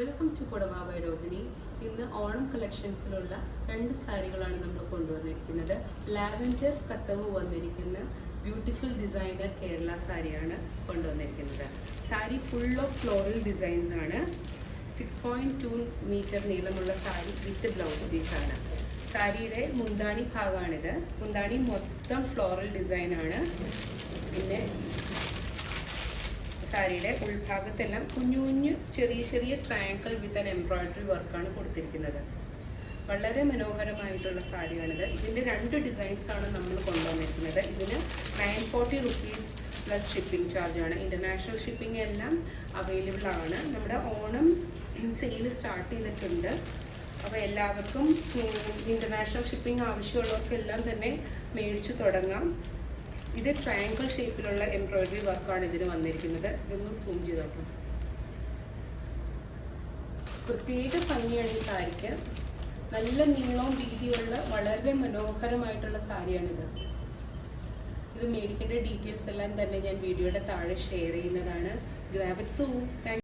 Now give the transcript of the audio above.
Welcome to Kudava by Rohini. ഇന്ന് ഓണം കളക്ഷൻസിലുള്ള രണ്ട് സാരികളാണ് നമ്മൾ കൊണ്ടുവന്നിരിക്കുന്നത്. ലാവൻഡർ കസവ് വന്നിരിക്കുന്ന ബ്യൂട്ടിഫുൾ ഡിസൈനർ കേരള സാരിയാണ് കൊണ്ടുവന്നിരിക്കുന്നത്. Sari full of floral designs ആണ്. 6.2 മീറ്റർ നീളമുള്ള സാരി വിത്ത് ബ്ലൗസ് പീസ് ആണ്. സാരിയുടെ മുന്താണി ഭാഗമാണിത്. മുന്താണി മൊത്തം ഫ്ലോറൽ ഡിസൈൻ ആണ്. പിന്നെ സാരിയുടെ ഉൾഭാഗത്തെല്ലാം കുഞ്ഞു കുഞ്ഞു ചെറിയ ചെറിയ ട്രയാങ്കിൾ വിത്ത് ആൻ എംബ്രോയിഡറി വർക്കാണ് കൊടുത്തിരിക്കുന്നത്. വളരെ മനോഹരമായിട്ടുള്ള സാരിയാണിത്. ഇതിൻ്റെ രണ്ട് ഡിസൈൻസാണ് നമ്മൾ കൊണ്ടുവന്നിരിക്കുന്നത്. ഇതിന് 940 റുപ്പീസ് പ്ലസ് ഷിപ്പിംഗ് ചാർജാണ്. ഇൻ്റർനാഷണൽ ഷിപ്പിംഗ് എല്ലാം അവൈലബിൾ ആണ്. നമ്മുടെ ഓണം സെയിൽ സ്റ്റാർട്ട് ചെയ്തിട്ടുണ്ട്. അപ്പോൾ എല്ലാവർക്കും ഇൻ്റർനാഷണൽ ഷിപ്പിംഗ് ആവശ്യമുള്ളവർക്കെല്ലാം തന്നെ മേടിച്ചു തുടങ്ങാം. ഇത് ട്രയാങ്കിൾ ഷേപ്പിലുള്ള എംബ്രോയിഡറി വർക്കാണ് ഇതിന് വന്നിരിക്കുന്നത്. ഇതൊന്ന് സൂം ചെയ്തോട്ടോ. പ്രത്യേക ഭംഗിയാണ് ഈ സാരിക്ക്. നല്ല നീളവും വീതിയുള്ള വളരെ മനോഹരമായിട്ടുള്ള സാരിയാണിത്. ഇത് മേടിക്കേണ്ട ഡീറ്റെയിൽസ് എല്ലാം തന്നെ ഞാൻ വീഡിയോയുടെ താഴെ ഷെയർ ചെയ്യുന്നതാണ്. Grab it soon. താങ്ക്